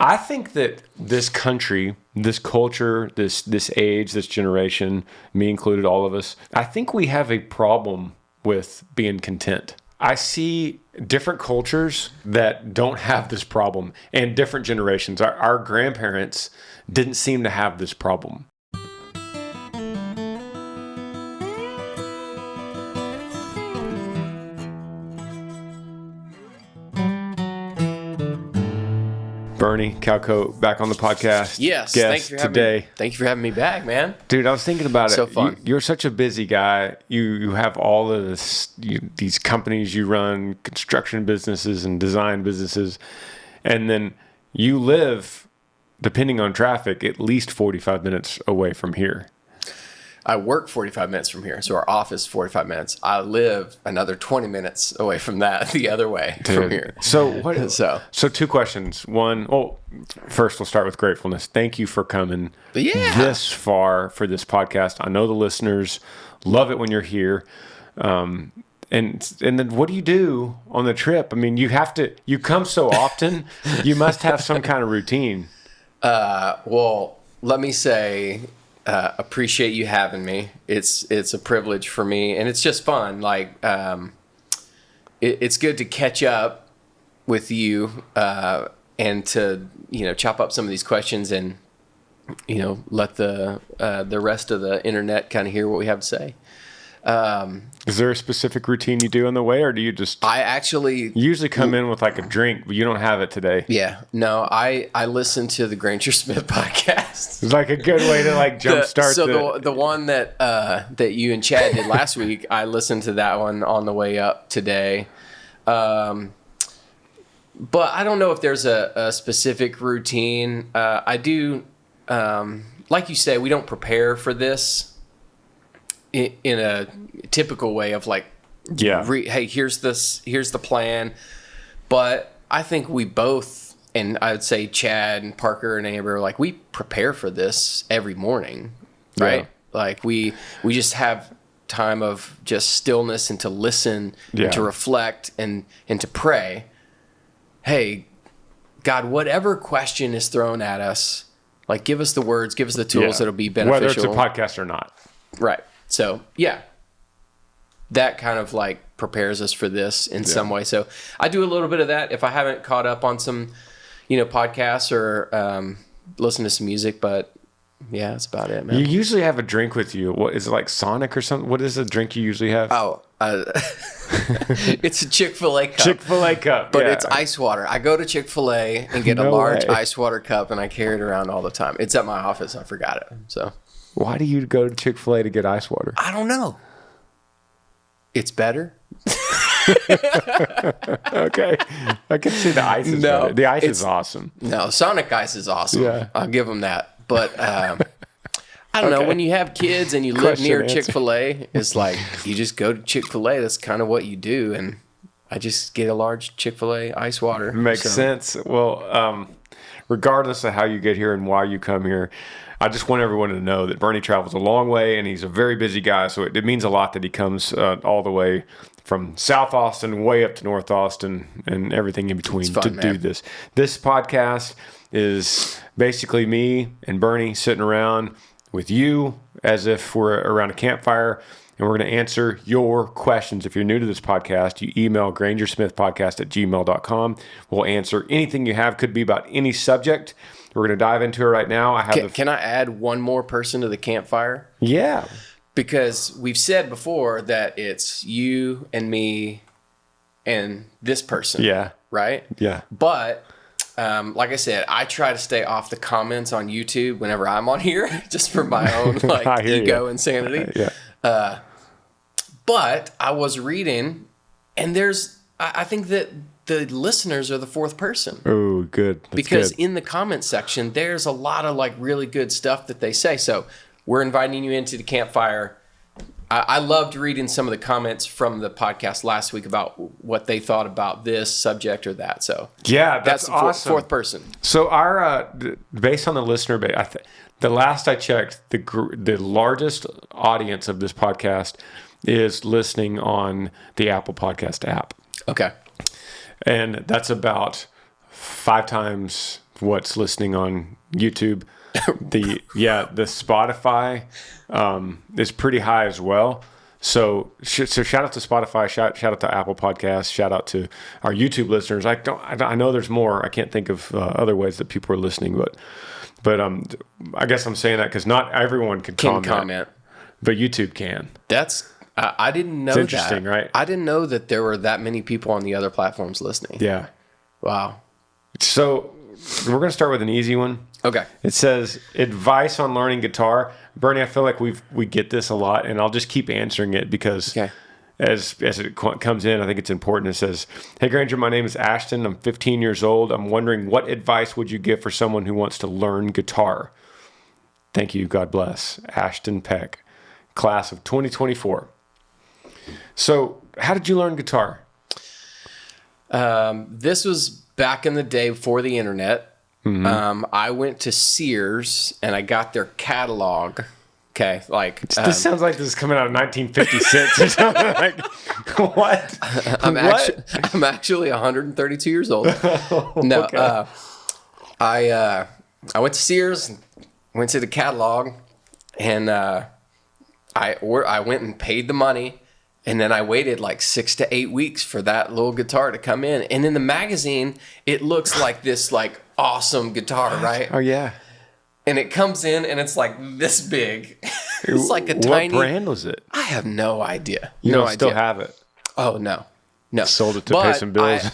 I think that this country, this culture, this age, this generation, me included, all of us, I think we have a problem with being content. I see different cultures that don't have this problem, and different generations. Our grandparents didn't seem to have this problem. Bernie Calco back on the podcast. Yes, guest Thank you for having me back, man. Dude, I was thinking about it. So fun. You're such a busy guy. You have all of these companies you run, construction businesses and design businesses, and then you live, depending on traffic, at least 45 minutes away from here. I work 45 minutes from here, so our office 45 minutes. I live another 20 minutes away from that, the other way from here. So two questions. One, first we'll start with gratefulness. Thank you for coming this far for this podcast. I know the listeners love it when you're here. And then what do you do on the trip? I mean, you come so often, you must have some kind of routine. Well, let me say, appreciate you having me. It's a privilege for me, and it's just fun. Like, it's good to catch up with you, and to, chop up some of these questions and, let the rest of the internet kind of hear what we have to say. Is there a specific routine you do on the way, or do you just... I actually... usually come in with like a drink, but you don't have it today. Yeah. No, I listen to the Granger Smith Podcast. It's like a good way to like jumpstart the one that you and Chad did last week, I listened to that one on the way up today. But I don't know if there's a specific routine. I do, like you say, we don't prepare for this in a typical way of like, hey, here's the plan. But I think we both, and I would say Chad and Parker and Amber, like, we prepare for this every morning, right? Yeah. Like we just have time of just stillness and to listen and to reflect and to pray. Hey, God, whatever question is thrown at us, like, give us the words, give us the tools that'll be beneficial. Whether it's a podcast or not. Right. So, that kind of like prepares us for this in some way. So I do a little bit of that if I haven't caught up on some, podcasts or listen to some music, but that's about it, man. You usually have a drink with you. What is it, like Sonic or something? What is the drink you usually have? Oh, it's a Chick-fil-A cup. Chick-fil-A cup. But it's ice water. I go to Chick-fil-A and get a large ice water cup, and I carry it around all the time. It's at my office. I forgot it. So why do you go to Chick-fil-A to get ice water? I don't know. It's better. Okay. I can see the ice is better. The ice is awesome. No, Sonic Ice is awesome. Yeah. I'll give them that. But I don't know. When you have kids and you live near Chick-fil-A, it's like you just go to Chick-fil-A. That's kind of what you do. And I just get a large Chick-fil-A ice water. Makes sense. Well, regardless of how you get here and why you come here, I just want everyone to know that Bernie travels a long way, and he's a very busy guy, so it means a lot that he comes all the way from South Austin way up to North Austin and everything in between do this. This podcast is basically me and Bernie sitting around with you as if we're around a campfire, and we're going to answer your questions. If you're new to this podcast, you email grangersmithpodcast@gmail.com. We'll answer anything you have. Could be about any subject. We're going to dive into it right now. Can I add one more person to the campfire? Yeah. Because we've said before that it's you and me and this person. Yeah. Right? Yeah. But like I said, I try to stay off the comments on YouTube whenever I'm on here, just for my own ego and sanity. Yeah. But I was reading, and I think that the listeners are the fourth person. Oh, good. Because in the comment section, there's a lot of like really good stuff that they say. So we're inviting you into the campfire. I loved reading some of the comments from the podcast last week about what they thought about this subject or that. So that's the awesome. Fourth person. So our based on the listener base, the last I checked, the largest audience of this podcast is listening on the Apple Podcast app. Okay. And that's about 5 times what's listening on YouTube. The Spotify is pretty high as well. So shout out to Spotify, shout out to Apple Podcasts, shout out to our YouTube listeners. I know there's more. I can't think of other ways that people are listening, but I guess I'm saying that because not everyone can comment, but YouTube can. That's I didn't know that. It's interesting, right? I didn't know that there were that many people on the other platforms listening. Yeah. Wow. So we're going to start with an easy one. Okay. It says, advice on learning guitar. Bernie, I feel like we get this a lot, and I'll just keep answering it because as it comes in, I think it's important. It says, hey, Granger, my name is Ashton. I'm 15 years old. I'm wondering, what advice would you give for someone who wants to learn guitar? Thank you. God bless. Ashton Peck, class of 2024. So how did you learn guitar? This was back in the day before the internet. Mm-hmm. I went to Sears and I got their catalog. Okay, this sounds like this is coming out of 1956 or something. Like, what? I'm actually 132 years old. No, okay. I went to Sears, went to the catalog, and I went and paid the money. And then I waited like 6 to 8 weeks for that little guitar to come in. And in the magazine, it looks like this like awesome guitar, right? Oh, yeah. And it comes in and it's like this big. It's like a tiny. What brand was it? I have no idea. You don't still have it? Oh, no. Sold it to pay some bills.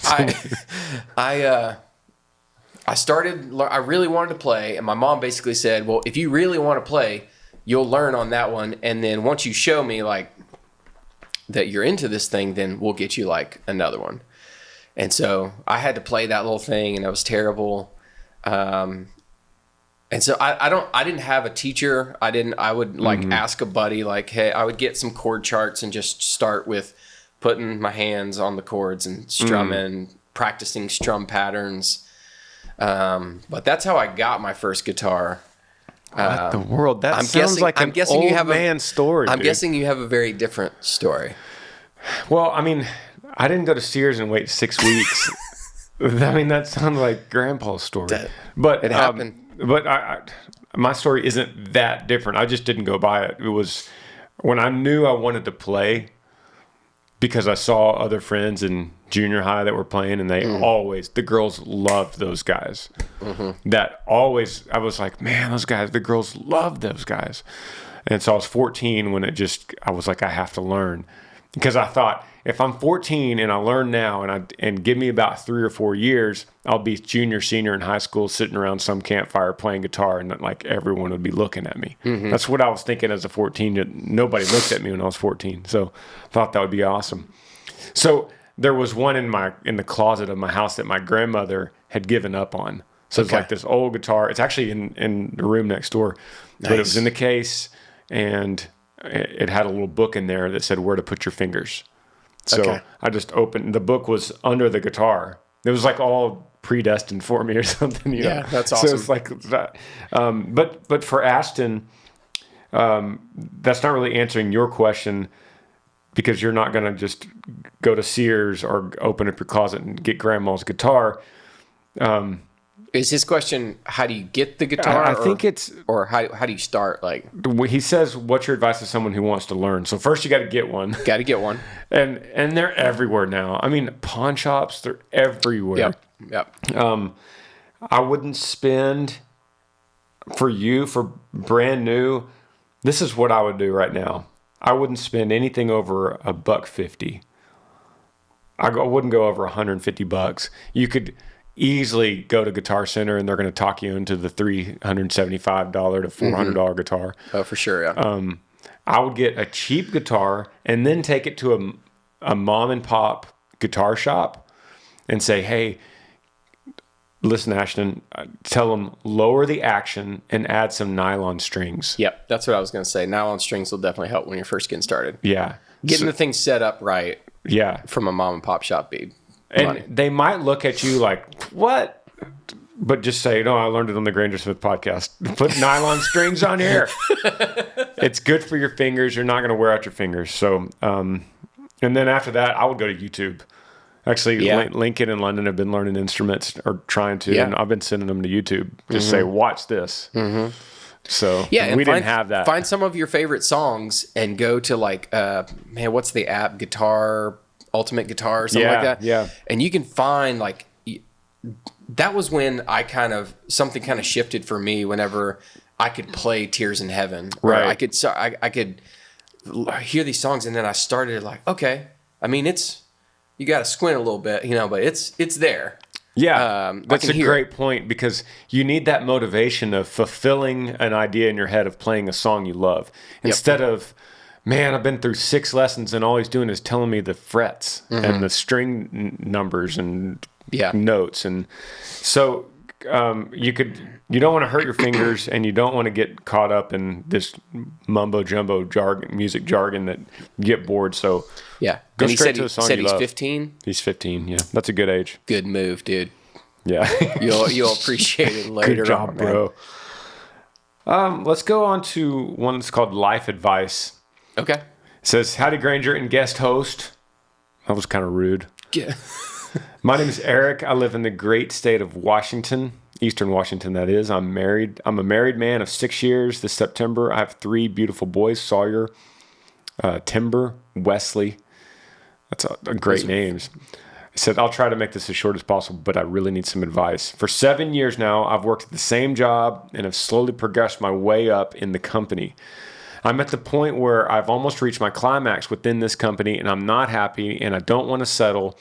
I really wanted to play. And my mom basically said, well, if you really want to play, you'll learn on that one. And then once you show me like that you're into this thing, then we'll get you like another one. And so I had to play that little thing, and it was terrible. And so I didn't have a teacher. I would like ask a buddy, like, hey, I would get some chord charts and just start with putting my hands on the chords and strumming, practicing strum patterns. But that's how I got my first guitar. What the world? That sounds like an old man story. I'm guessing you have a very different story. Well, I mean, I didn't go to Sears and wait 6 weeks. I mean, that sounds like Grandpa's story. But it happened. But my story isn't that different. I just didn't go buy it. It was when I knew I wanted to play, because I saw other friends in junior high that were playing, and the girls loved those guys. Mm-hmm. I was like, man, those guys, the girls love those guys. And so I was 14 when I was like, I have to learn. Because I thought, if I'm 14 and I learn now and give me about 3 or 4 years, I'll be junior, senior in high school sitting around some campfire playing guitar, and like everyone would be looking at me. Mm-hmm. That's what I was thinking as a 14. Nobody looked at me when I was 14. So I thought that would be awesome. So there was one in the closet of my house that my grandmother had given up on. So it's like this old guitar. It's actually in the room next door. Nice. But it was in the case, and it had a little book in there that said where to put your fingers. So I just opened, the book was under the guitar. It was like all predestined for me or something. You know? That's awesome. So it's like that. But for Ashton, that's not really answering your question, because you're not going to just go to Sears or open up your closet and get grandma's guitar. Is his question, how do you get the guitar? I think it's... Or how do you start? Like, he says, what's your advice to someone who wants to learn? So first you got to get one. Got to get one. And they're everywhere now. I mean, pawn shops, they're everywhere. Yep. I wouldn't spend, for brand new, this is what I would do right now. I wouldn't spend anything over $150. I wouldn't go over $150. You could easily go to Guitar Center and they're going to talk you into the $375 to $400 guitar. Oh, for sure, yeah. I would get a cheap guitar and then take it to a mom and pop guitar shop and say, hey, listen, Ashton, tell them lower the action and add some nylon strings. Yep, that's what I was going to say. Nylon strings will definitely help when you're first getting started. Yeah. Getting the thing set up right. Yeah. From a mom and pop shop, babe. And they might look at you like, what? But just say, no, I learned it on the Granger Smith podcast. Put nylon strings on here. It's good for your fingers. You're not going to wear out your fingers. So, and then after that, I would go to YouTube Actually, Yeah. Lincoln and London have been learning instruments or trying to, and I've been sending them to YouTube. Just say, watch this. So Yeah, we and didn't have that. Find some of your favorite songs and go to like, man, what's the app? Ultimate Guitar or something like that. Yeah. And you can find like, that was when something kind of shifted for me whenever I could play Tears in Heaven. Right. I could hear these songs and then I started like, okay, I mean, you got to squint a little bit, but it's there. Yeah, that's a hear great point, because you need that motivation of fulfilling an idea in your head of playing a song you love. Instead of, man, I've been through 6 lessons and all he's doing is telling me the frets and the string numbers and notes. And so you don't want to hurt your fingers, and you don't want to get caught up in this mumbo jumbo music jargon that you get bored. So go straight to a song you love. He's 15. He's 15. Yeah, that's a good age. Good move, dude. Yeah, you'll appreciate it later. Good job, on, bro. Let's go on to one that's called Life Advice. Okay. It says, "Howdy, Granger and guest host." That was kind of rude. Yeah. My name is Eric. I live in the great state of Washington, Eastern Washington, that is. I'm married. I'm a married man of 6 years. This September, I have 3 beautiful boys: Sawyer, Timber, Wesley. That's great names. I said, I'll try to make this as short as possible, but I really need some advice. For 7 years now, I've worked at the same job and have slowly progressed my way up in the company. I'm at the point where I've almost reached my climax within this company, and I'm not happy, and I don't want to settle.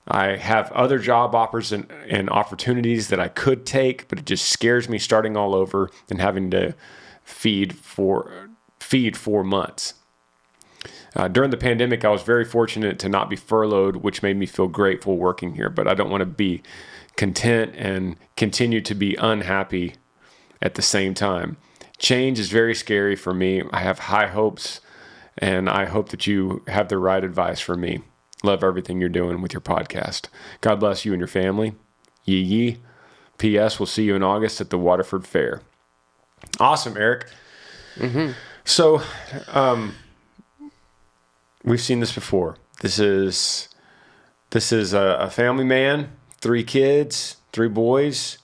I have other job offers and opportunities that I could take, but it just scares me starting all over and having to feed 4 months. During the pandemic, I was very fortunate to not be furloughed, which made me feel grateful working here, but I don't want to be content and continue to be unhappy at the same time. Change is very scary for me. I have high hopes, and I hope that you have the right advice for me. Love everything you're doing with your podcast. God bless you and your family. Yee yee. P.S. We'll see you in August at the Waterford Fair. Awesome, Eric. So, we've seen this before. This is a family man, 3 kids, 3 boys,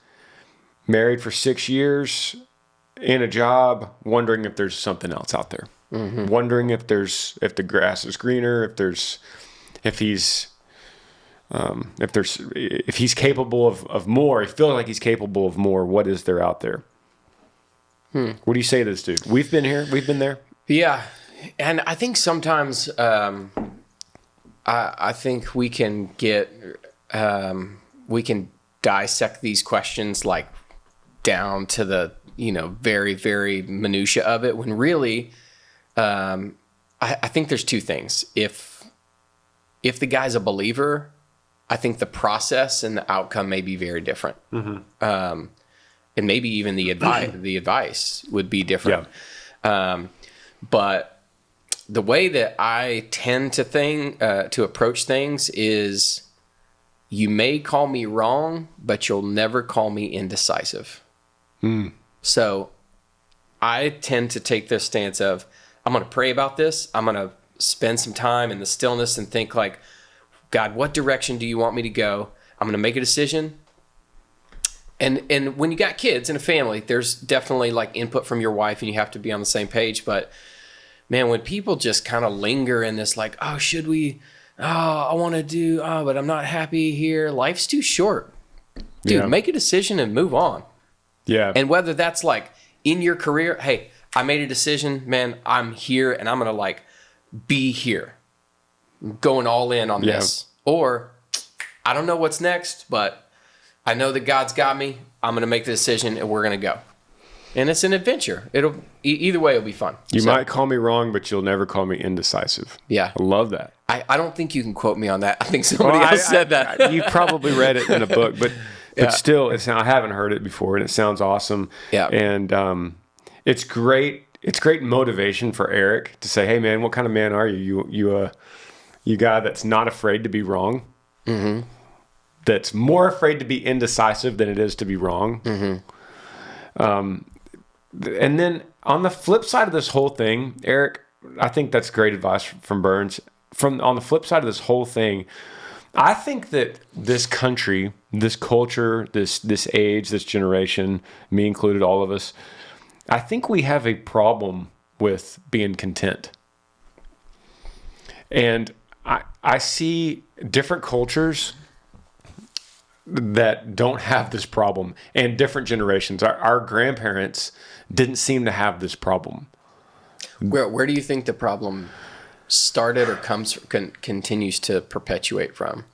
married for 6 years, in a job, wondering if there's something else out there. Wondering if the grass is greener, if he's capable of more. He feels like he's capable of more. What is there out there? What do you say to this dude? We've been here. We've been there. Yeah. And I think sometimes I think we can dissect these questions like down to the very, very minutia of it, when really I think there's 2 things. If the guy's a believer, I think the process and the outcome may be very different. And maybe even the advice would be different. But the way that I tend to approach things is, you may call me wrong, but you'll never call me indecisive. So I tend to take this stance of, I'm going to pray about this. I'm going to spend some time in the stillness and think like, God, what direction do you want me to go? I'm going to make a decision. And when you got kids and a family, there's definitely like input from your wife, and you have to be on the same page. But man, when people just kind of linger in this, like, oh, should we? Oh, I want to do. Oh, but I'm not happy here. Life's too short, dude. Make a decision and move on. Yeah. And whether that's like in your career, hey, I made a decision, man. I'm here, and I'm gonna like be here, going all in on this. Or I don't know what's next, but I know that God's got me. I'm gonna make the decision, and we're gonna go. And it's an adventure. Either way, it'll be fun. You might call me wrong, but you'll never call me indecisive. Yeah. I love that. I don't think you can quote me on that. I think somebody else said that. You probably read it in a book, but still, I haven't heard it before, and it sounds awesome. Yeah. And it's great. It's great motivation for Eric to say, "Hey, man, what kind of man are you? You guy that's not afraid to be wrong. That's more afraid to be indecisive than it is to be wrong." And then on the flip side of this whole thing, Eric, I think that's great advice from Burns. On the flip side of this whole thing, I think that this country, this culture, this age, this generation, me included, all of us, I think we have a problem with being content. And I see different cultures that don't have this problem, and different generations. Our grandparents didn't seem to have this problem. Where do you think the problem started or continues to perpetuate from?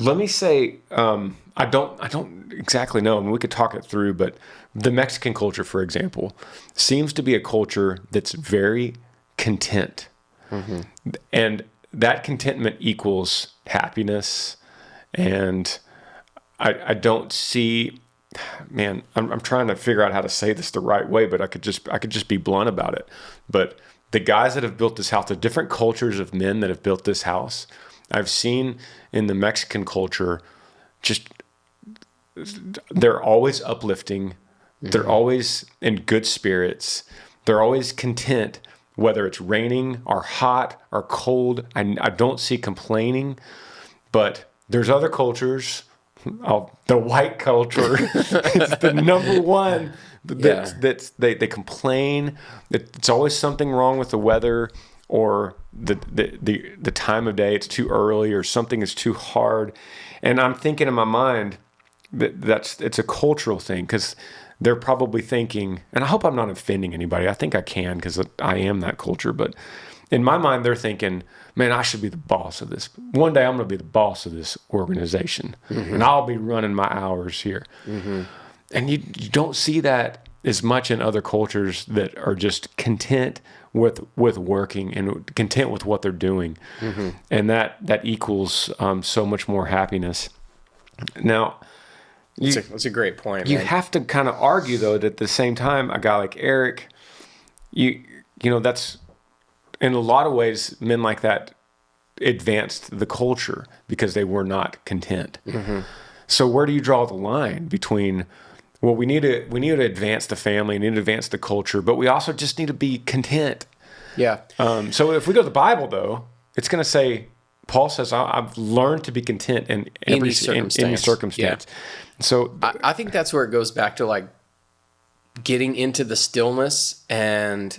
Let me say, I don't exactly know. I mean, we could talk it through, but the Mexican culture, for example, seems to be a culture that's very content. Mm-hmm. And that contentment equals happiness. And I don't see, man, I'm trying to figure out how to say this the right way, but I could just be blunt about it. But the guys that have built this house, the different cultures of men that have built this house, I've seen in the Mexican culture, just they're always uplifting. Mm-hmm. They're always in good spirits. They're always content, whether it's raining or hot or cold. I don't see complaining. But there's other cultures. The white culture is the number one. They complain. It's always something wrong with the weather, or the time of day. It's too early, or something is too hard. And I'm thinking in my mind that it's a cultural thing, because they're probably thinking, and I hope I'm not offending anybody. I think I can, because I am that culture. But in my mind, they're thinking, man, I should be the boss of this. One day I'm going to be the boss of this organization, mm-hmm. and I'll be running my hours here. Mm-hmm. And you don't see that as much in other cultures that are just content with working and content with what they're doing. Mm-hmm. And that equals so much more happiness. Now, that's a great point. You have to kind of argue, though, that at the same time, a guy like Eric, you know, that's, in a lot of ways, men like that advanced the culture because they were not content. Mm-hmm. So where do you draw the line between, well, we need to advance the family, we need to advance the culture, but we also just need to be content. Yeah. So if we go to the Bible, though, it's going to say, Paul says, I've learned to be content in any circumstance. Yeah. So I think that's where it goes back to, like, getting into the stillness, and,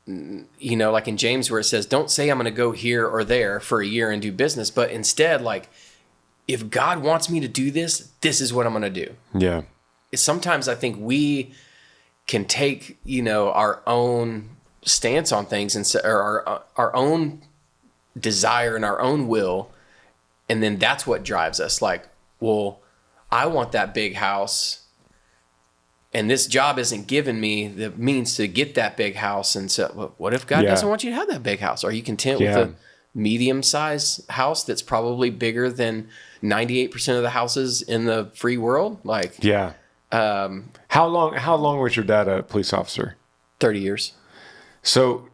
you know, like in James, where it says, don't say I'm going to go here or there for a year and do business, but instead, like, if God wants me to do this, this is what I'm going to do. Yeah. Sometimes I think we can take, you know, our own stance on things, or our own desire and our own will, and then that's what drives us. Like, well, I want that big house, and this job isn't giving me the means to get that big house. And so, well, what if God doesn't want you to have that big house? Are you content with a medium-sized house that's probably bigger than 98% of the houses in the free world? Like, yeah. How long was your dad a police officer? 30 years. So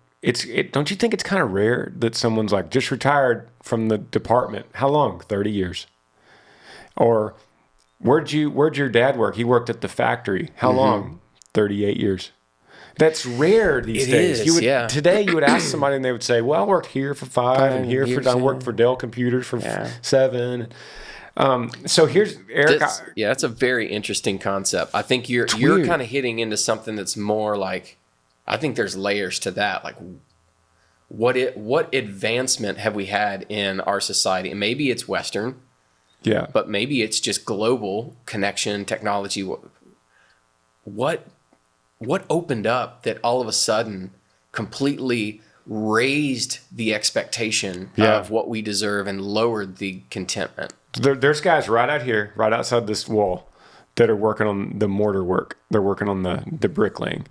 don't you think it's kind of rare that someone's like just retired from the department? How long? 30 years. Or where'd your dad work? He worked at the factory. How long? 38 years. That's rare these days. Today you would ask somebody and they would say, well, I worked here for 5 and here for, I worked for Dell Computers for 7. So here's Eric. That's a very interesting concept. I think you're kind of hitting into something that's more like, I think there's layers to that. Like, what advancement have we had in our society? And maybe it's Western, but maybe it's just global connection, technology. What opened up that all of a sudden completely raised the expectation of what we deserve and lowered the contentment? There's guys right out here, right outside this wall, that are working on the mortar work. They're working on the bricklaying.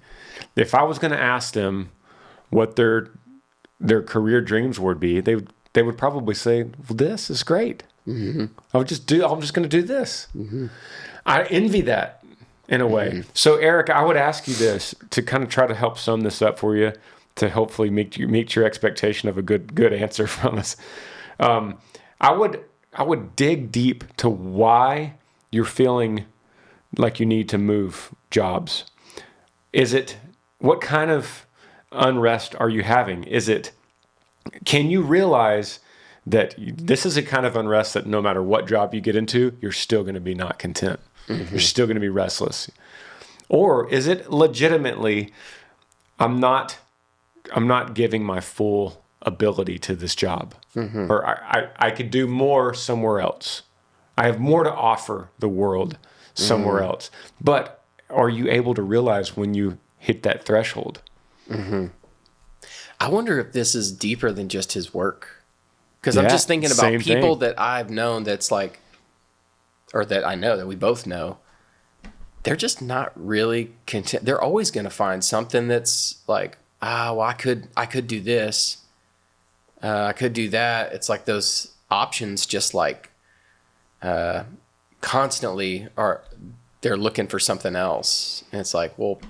If I was going to ask them what their career dreams would be, they would probably say, well, this is great. Mm-hmm. I'm just going to do this. Mm-hmm. I envy that in a way. Mm-hmm. So Eric, I would ask you this to kind of try to help sum this up for you, to hopefully meet your expectation of a good answer from us. I would dig deep to why you're feeling like you need to move jobs. What kind of unrest are you having? Can you realize this is a kind of unrest that no matter what job you get into, you're still going to be not content. Mm-hmm. You're still going to be restless. Or is it legitimately, I'm not giving my full ability to this job, mm-hmm. or I could do more somewhere else. I have more to offer the world somewhere mm-hmm. else. But are you able to realize when you hit that threshold? Mm-hmm. I wonder if this is deeper than just his work. Because I'm just thinking about people that I've known that's like, or that I know that we both know, they're just not really content. They're always going to find something that's like, well, I could do this. I could do that. It's like those options just like constantly they're looking for something else. And it's like, well.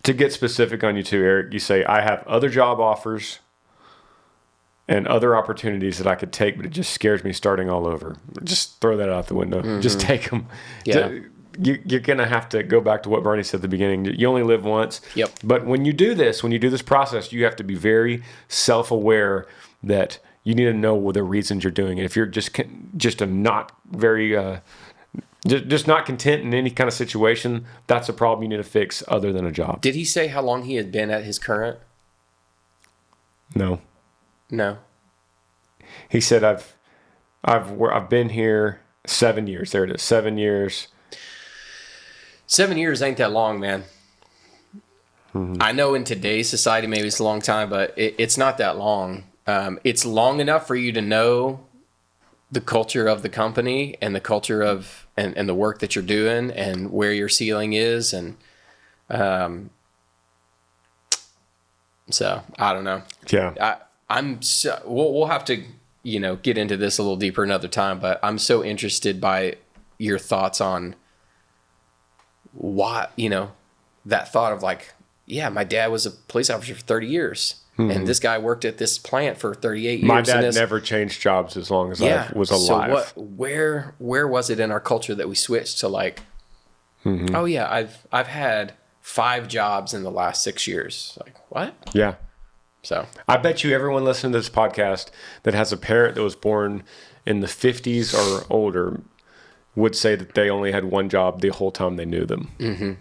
To get specific on you too, Eric, you say, I have other job offers and other opportunities that I could take, but it just scares me starting all over. Just throw that out the window. Mm-hmm. Just take them. Yeah. You're going to have to go back to what Bernie said at the beginning. You only live once. Yep. But when you do this process, you have to be very self-aware that you need to know the reasons you're doing it. If you're just a not very, just not content in any kind of situation, that's a problem you need to fix other than a job. Did he say how long he had been at his current? No. He said, I've been here 7 years. There it is, 7 years. 7 years ain't that long, man. Mm-hmm. I know in today's society, maybe it's a long time, but it's not that long. It's long enough for you to know the culture of the company and the culture of, and the work that you're doing and where your ceiling is. And, so I don't know. Yeah. We'll have to, get into this a little deeper another time, but I'm so interested by your thoughts on why, that thought of like, yeah, my dad was a police officer for 30 years and this guy worked at this plant for 38 years. My dad never changed jobs as long as I was alive. So where was it in our culture that we switched to like, mm-hmm. oh yeah, I've had 5 jobs in the last 6 years. Like what? Yeah. So I bet you everyone listening to this podcast that has a parent that was born in the 50s or older would say that they only had one job the whole time they knew them. Mm-hmm.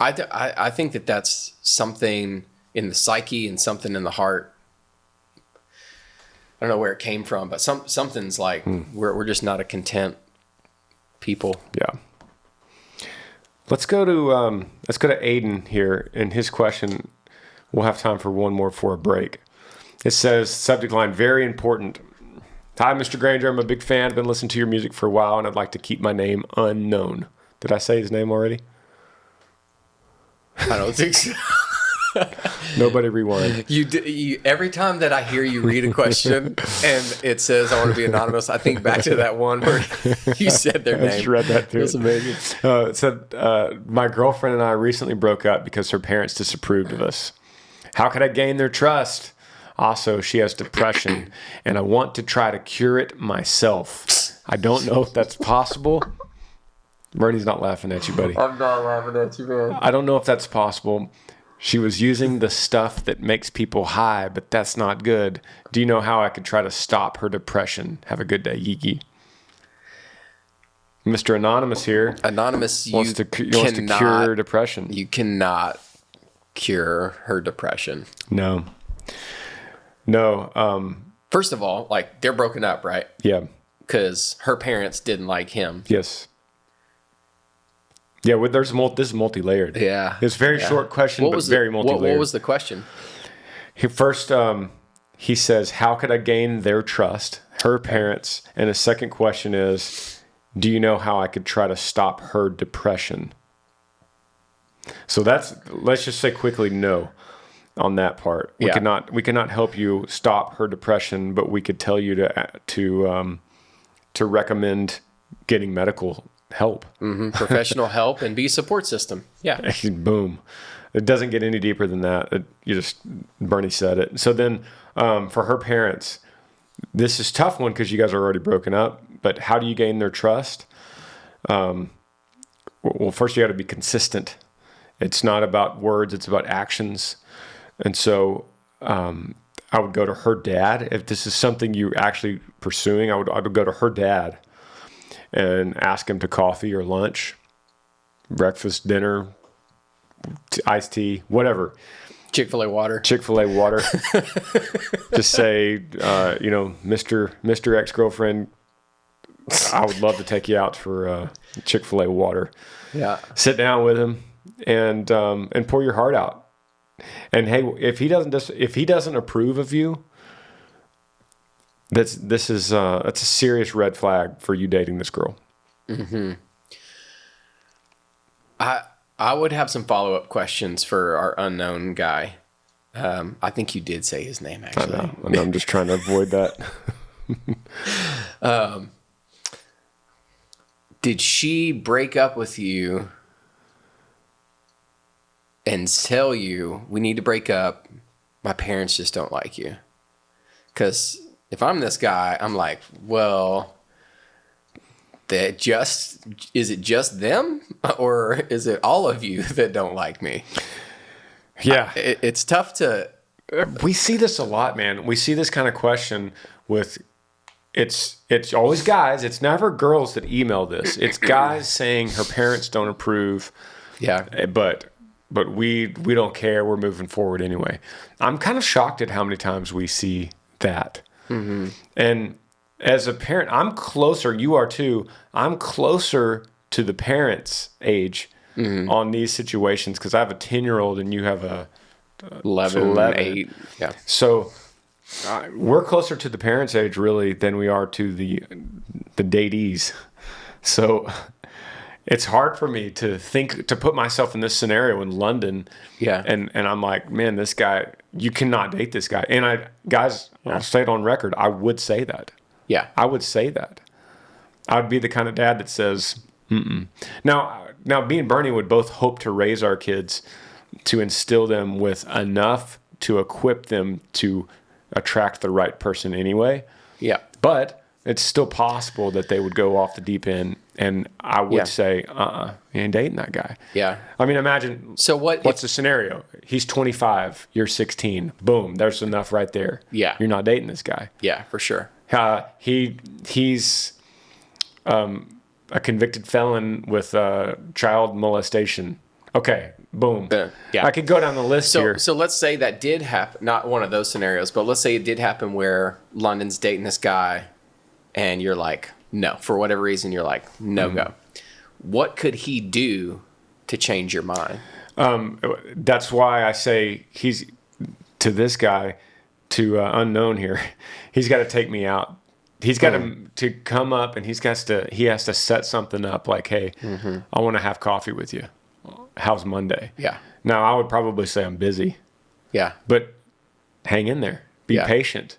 I think that's something in the psyche and something in the heart. I don't know where it came from, but something's like we're just not a content people. Yeah. Let's go to Aiden here, and his question. We'll have time for one more before a break. It says, subject line, very important. Hi, Mr. Granger. I'm a big fan. I've been listening to your music for a while, and I'd like to keep my name unknown. Did I say his name already? I don't think so. Nobody rewind. You every time that I hear you read a question and it says I want to be anonymous, I think back to that one where you said their name. I just read that too. It was amazing. It said, my girlfriend and I recently broke up because her parents disapproved of us. How could I gain their trust? Also, she has depression, and I want to try to cure it myself. I don't know if that's possible. Bernie's not laughing at you, buddy. I'm not laughing at you, man. I don't know if that's possible. She was using the stuff that makes people high, but that's not good. Do you know how I could try to stop her depression? Have a good day, Yiki. Mr. Anonymous here. Anonymous, wants to cure depression. You cannot cure her depression. No. First of all, like they're broken up, right? Yeah. Because her parents didn't like him. Yes. Yeah, this is multi-layered. Yeah. It's a very short question, but very multi-layered. What was the question? He says, how could I gain their trust, her parents? And his second question is, do you know how I could try to stop her depression? So let's just say quickly no on that part. We cannot help you stop her depression, but we could tell you to recommend getting medical help. Mm-hmm. Professional help and be a support system. Yeah. Boom. It doesn't get any deeper than that. Bernie said it. So then for her parents, this is a tough one because you guys are already broken up, but how do you gain their trust? Well, first you got to be consistent. It's not about words, it's about actions. And so I would go to her dad. If this is something you're actually pursuing, I would go to her dad and ask him to coffee or lunch, breakfast, dinner, iced tea, whatever. Chick-fil-A water. Chick-fil-A water. Just say, Mr. Ex-girlfriend, I would love to take you out for Chick-fil-A water. Yeah. Sit down with him and pour your heart out. And hey, if he doesn't approve of you, that's a serious red flag for you dating this girl. Mm-hmm. I would have some follow-up questions for our unknown guy. I think you did say his name, actually. I know. I'm just trying to avoid that. Did she break up with you and tell you, we need to break up, my parents just don't like you? Because if I'm this guy, I'm like, well, is it just them, or is it all of you that don't like me? Yeah. It's tough to... We see this a lot, man. We see this kind of question with... It's always guys. It's never girls that email this. It's guys saying her parents don't approve. Yeah. But we don't care. We're moving forward anyway. I'm kind of shocked at how many times we see that. Mm-hmm. And as a parent, I'm closer. You are too. I'm closer to the parents' age on these situations because I have a 10-year-old and you have a 11, 8. Yeah. So we're closer to the parents' age really than we are to the datees. So it's hard for me to put myself in this scenario in London. Yeah. And I'm like, man, this guy, you cannot date this guy. And I'll say it on record. I would say that. Yeah. I would say that. I would be the kind of dad that says, mm-mm. Now, me and Bernie would both hope to raise our kids to instill them with enough to equip them to attract the right person anyway. Yeah. But it's still possible that they would go off the deep end, and I would say, you ain't dating that guy. Yeah. I mean, imagine. So what's the scenario? He's 25, you're 16. Boom, there's enough right there. Yeah. You're not dating this guy. Yeah, for sure. He's a convicted felon with child molestation. Okay, boom. Yeah. I could go down the list here. So let's say that did happen, not one of those scenarios, but let's say it did happen where London's dating this guy and you're like, no, for whatever reason, you're like, no go. What could he do to change your mind? That's why I say to this guy, unknown here, he's got to take me out. He's got to come up and he has to set something up like, hey, I want to have coffee with you. How's Monday? Yeah. Now I would probably say I'm busy. Yeah. But hang in there. Be patient.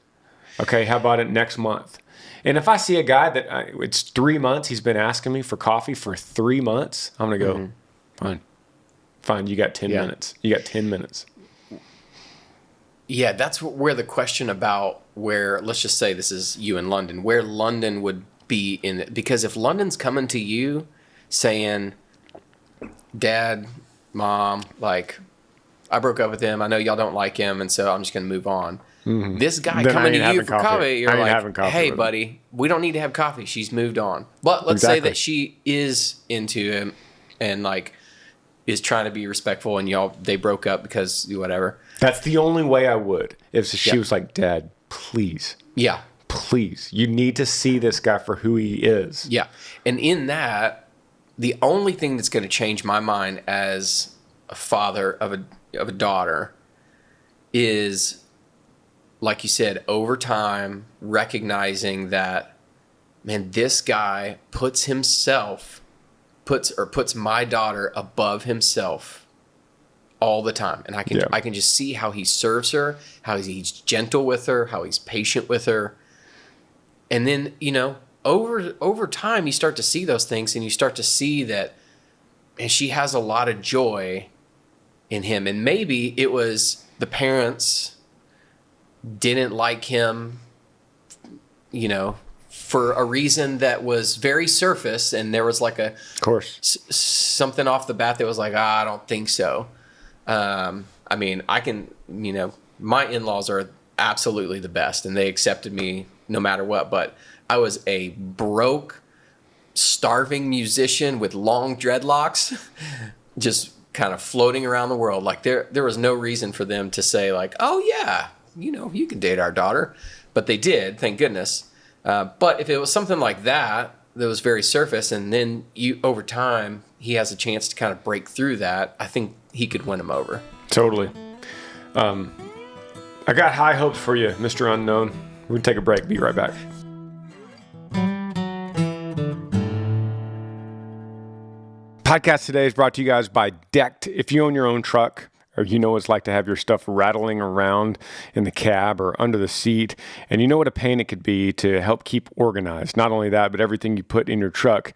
Okay. How about it next month? And if I see a guy that it's 3 months, he's been asking me for coffee for 3 months, I'm going to go, fine. You got 10 minutes. You got 10 minutes. Yeah. That's where the question about where, let's just say this is you in London, where London would be in it. Because if London's coming to you saying, Dad, Mom, like, I broke up with him. I know y'all don't like him, and so I'm just going to move on. Mm-hmm. This guy then coming to you for coffee, you're like, hey, buddy, we don't need to have coffee. She's moved on. But let's say that she is into him and, like, is trying to be respectful, and they broke up because whatever. That's the only way I would. If she was like, Dad, please. Yeah. Please. You need to see this guy for who he is. Yeah. And in that, the only thing that's going to change my mind as a father of a daughter is, like you said, over time, recognizing that, man, this guy puts my daughter above himself all the time. And I can just see how he serves her, how he's gentle with her, how he's patient with her. And then, over time, you start to see those things, and you start to see that, and she has a lot of joy in him. And maybe it was the parents didn't like him, for a reason that was very surface, and there was like something off the bat that was like, I don't think so. I mean, I can, my in-laws are absolutely the best, and they accepted me no matter what. But I was a broke, starving musician with long dreadlocks, just kind of floating around the world. Like there was no reason for them to say like, oh yeah, you can date our daughter. But they did, thank goodness. But if it was something like that was very surface, and then over time, he has a chance to kind of break through that, I think he could win him over. Totally. I got high hopes for you, Mr. Unknown. We're going to take a break. Be right back. Podcast today is brought to you guys by Decked. If you own your own truck, or you know what it's like to have your stuff rattling around in the cab or under the seat, and you know what a pain it could be to help keep organized. Not only that, but everything you put in your truck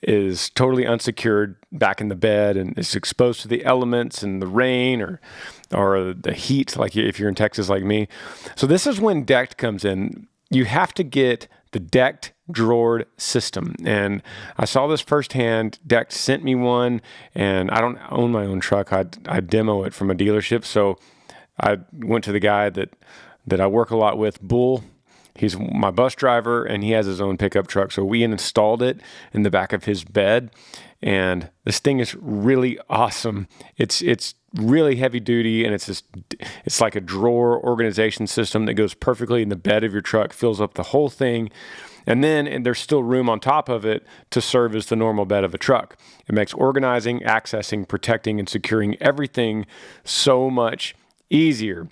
is totally unsecured back in the bed and is exposed to the elements and the rain or the heat, like if you're in Texas like me. So this is when Decked comes in. You have to get the Decked drawer system. And I saw this firsthand. Decked sent me one, and I don't own my own truck. I demo it from a dealership. So I went to the guy that I work a lot with, Bull. He's my bus driver, and he has his own pickup truck. So we installed it in the back of his bed, and this thing is really awesome. It's really heavy duty, and it's like a drawer organization system that goes perfectly in the bed of your truck, fills up the whole thing. And there's still room on top of it to serve as the normal bed of a truck. It makes organizing, accessing, protecting, and securing everything so much easier.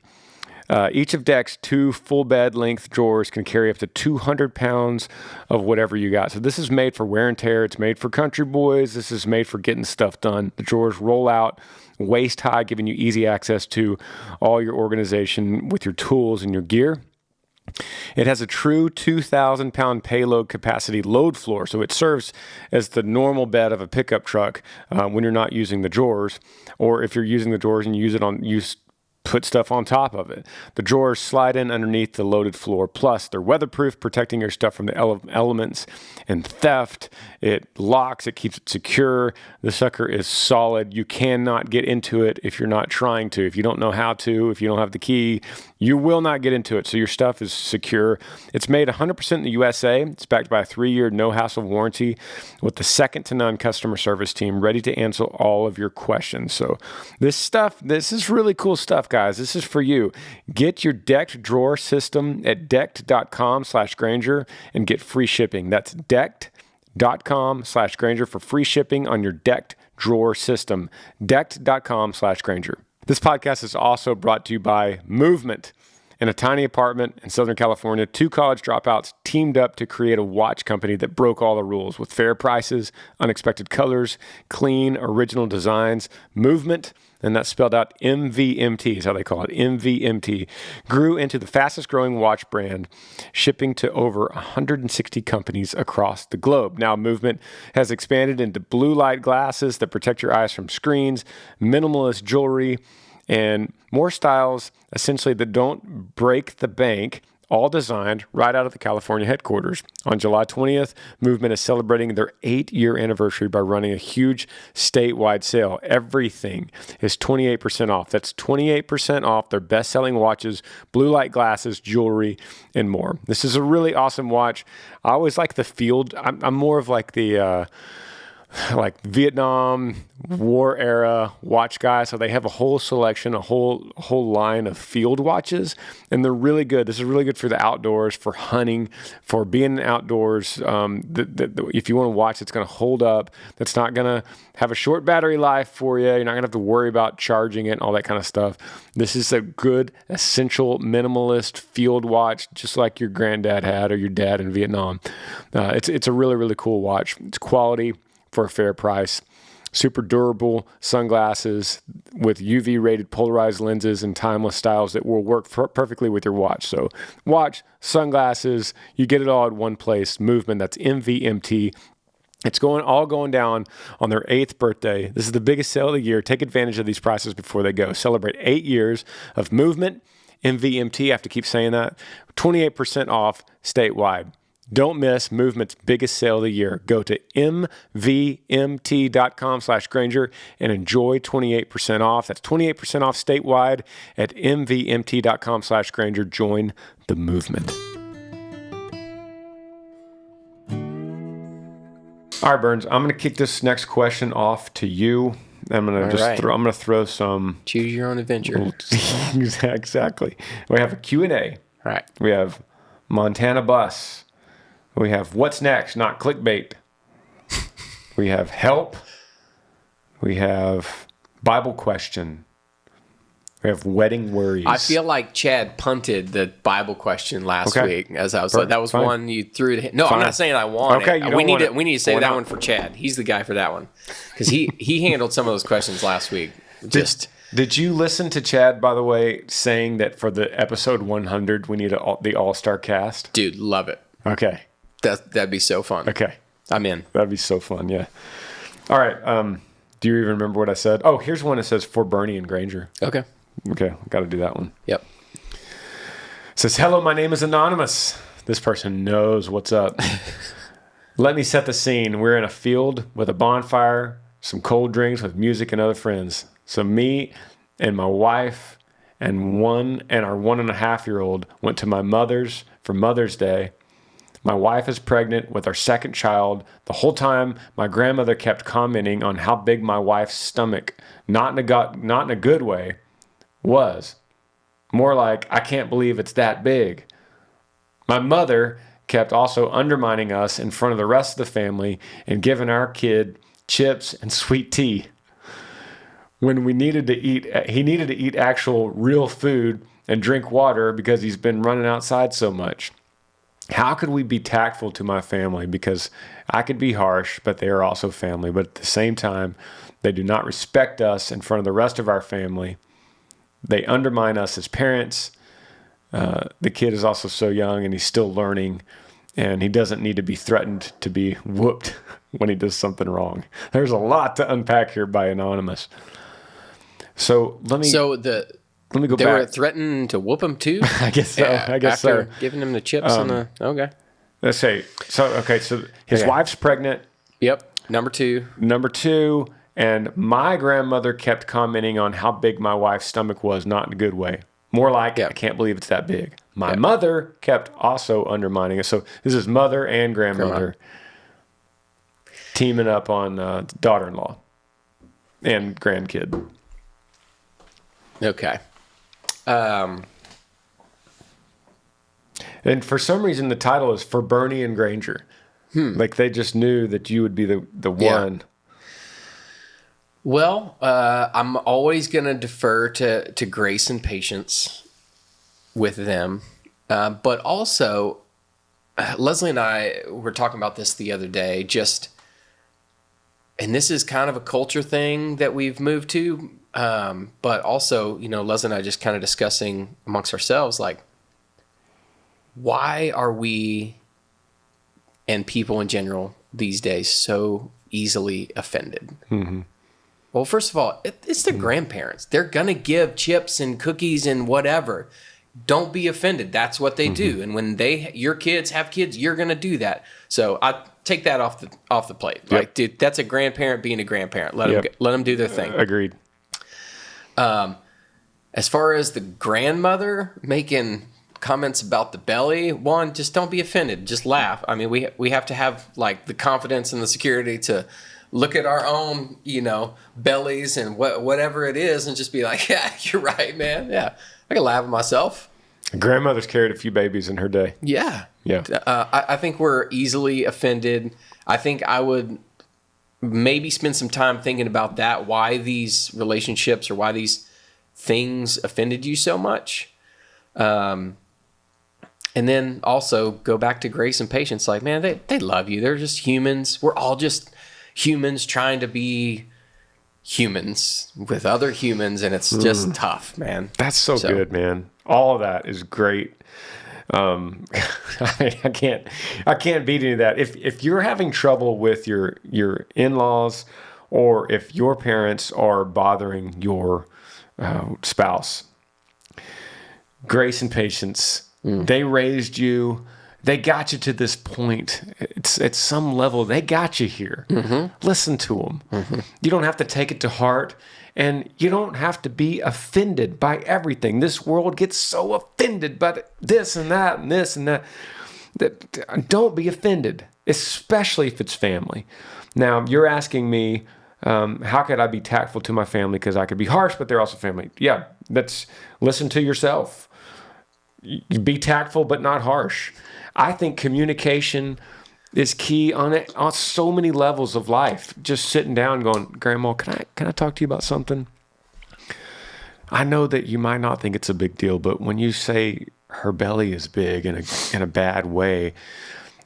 Each of Deck's 2 full bed length drawers can carry up to 200 pounds of whatever you got. So this is made for wear and tear. It's made for country boys. This is made for getting stuff done. The drawers roll out waist high, giving you easy access to all your organization with your tools and your gear. It has a true 2,000 pound payload capacity load floor, so it serves as the normal bed of a pickup truck when you're not using the drawers, or if you're using the drawers and you put stuff on top of it. The drawers slide in underneath the loaded floor. Plus, they're weatherproof, protecting your stuff from the elements and theft. It locks, it keeps it secure. The sucker is solid. You cannot get into it if you're not trying to. If you don't know how to, if you don't have the key, you will not get into it. So your stuff is secure. It's made 100% in the USA. It's backed by a 3-year no-hassle warranty with the second-to-none customer service team ready to answer all of your questions. So this is really cool stuff, guys. This is for you. Get your Decked drawer system at decked.com/Granger and get free shipping. That's decked.com/Granger for free shipping on your Decked drawer system. Decked.com/Granger. This podcast is also brought to you by Movement. In a tiny apartment in Southern California, 2 college dropouts teamed up to create a watch company that broke all the rules with fair prices, unexpected colors, clean, original designs. Movement, and that's spelled out MVMT is how they call it, MVMT, grew into the fastest growing watch brand, shipping to over 160 companies across the globe. Now, Movement has expanded into blue light glasses that protect your eyes from screens, minimalist jewelry, and more styles, essentially, that don't break the bank, all designed right out of the California headquarters. On July 20th, Movement is celebrating their 8-year anniversary by running a huge statewide sale. Everything is 28% off. That's 28% off their best-selling watches, blue light glasses, jewelry, and more. This is a really awesome watch. I always like the field. I'm more of like the like Vietnam War era watch guy. So they have a whole selection, a whole line of field watches, and they're really good. This is really good for the outdoors, for hunting, for being outdoors. If you want a watch that's going to hold up, that's not going to have a short battery life for you, you're not going to have to worry about charging it and all that kind of stuff. This is a good, essential, minimalist field watch, just like your granddad had or your dad in Vietnam. It's a really, really cool watch. It's quality for a fair price. Super durable sunglasses with UV rated polarized lenses and timeless styles that will work perfectly with your watch. So watch, sunglasses, you get it all at one place. Movement, that's MVMT. It's all going down on their 8th birthday. This is the biggest sale of the year. Take advantage of these prices before they go. Celebrate 8 years of Movement, MVMT. I have to keep saying that. 28% off statewide. Don't miss Movement's biggest sale of the year. Go to mvmt.com/Granger and enjoy 28% off. That's 28% off statewide at mvmt.com/Granger. Join the movement. All right, Burns, I'm going to kick this next question off to you. I'm going to throw some... Choose your own adventure. Exactly. We have a Q&A. All right. We have Montana Bus. We have What's Next, not clickbait. We have Help. We have Bible Question. We have Wedding Worries. I feel like Chad punted the Bible question last week, as I was like, that was fine. One you threw to him. No, fine. I'm not saying I want it. We need to save that one for Chad. He's the guy for that one because he handled some of those questions last week. Did you listen to Chad, by the way, saying that for the episode 100 we need the All-Star cast? Dude, love it. Okay. That'd be so fun. Okay. I'm in. That'd be so fun, yeah. All right. Do you even remember what I said? Oh, here's one that says for Bernie and Granger. Okay. Okay, got to do that one. Yep. It says, hello, my name is Anonymous. This person knows what's up. Let me set the scene. We're in a field with a bonfire, some cold drinks with music and other friends. So me and my wife and our 1.5-year-old went to my mother's for Mother's Day. My wife is pregnant with our second child. The whole time, my grandmother kept commenting on how big my wife's stomach, not in a good way, was. More like, I can't believe it's that big. My mother kept also undermining us in front of the rest of the family and giving our kid chips and sweet tea. When he needed to eat actual real food and drink water because he's been running outside so much. How could we be tactful to my family? Because I could be harsh, but they are also family. But at the same time, they do not respect us in front of the rest of our family. They undermine us as parents. The kid is also so young and he's still learning, and he doesn't need to be threatened to be whooped when he does something wrong. There's a lot to unpack here by Anonymous. So let me go back. They were threatening to whoop him too? I guess so. After giving him the chips and the... Okay. Let's say, so his wife's pregnant. Yep. Number two. And my grandmother kept commenting on how big my wife's stomach was, not in a good way. More like, I can't believe it's that big. My mother kept also undermining us. So this is mother and grandmother teaming up on daughter-in-law and grandkid. Okay. And for some reason, the title is For Bernie and Granger. Like they just knew that you would be the one. Well, I'm always going to defer to grace and patience with them. But also, Leslie and I were talking about this the other day, and this is kind of a culture thing that we've moved to. But also, Leslie and I just kind of discussing amongst ourselves, like, why are we and people in general these days so easily offended? Mm-hmm. Well, first of all, it's their grandparents. They're going to give chips and cookies and whatever. Don't be offended. That's what they do. And when your kids have kids, you're going to do that. So I take that off the plate. Yep. Like, dude, that's a grandparent being a grandparent. Let them do their thing. Agreed. As far as the grandmother making comments about the belly, one, just don't be offended. Just laugh. I mean, we have to have like the confidence and the security to look at our own, bellies and whatever it is and just be like, yeah, you're right, man. Yeah, I can laugh at myself. Grandmother's carried a few babies in her day. Yeah. Yeah. I think we're easily offended. I think I would maybe spend some time thinking about that, why these relationships or why these things offended you so much. And then also go back to grace and patience. Like, man, they love you. They're just humans. We're all just humans trying to be humans with other humans, and it's just tough, man. That's so good, man. All of that is great. I can't beat any of that. If you're having trouble with your in-laws, or if your parents are bothering your spouse, grace and patience. They raised you. they got you to this point. It's at some level, they got you here. Listen to them. You don't have to take it to heart, and you don't have to be offended by everything. This world gets so offended by this and that and this and that. Don't be offended, especially if it's family. Now, you're asking me, how could I be tactful to my family? Because I could be harsh, but they're also family. Yeah, listen to yourself. You be tactful, but not harsh. I think communication is key on so many levels of life. Just sitting down going, Grandma, can I talk to you about something? I know that you might not think it's a big deal, but when you say her belly is big in a bad way,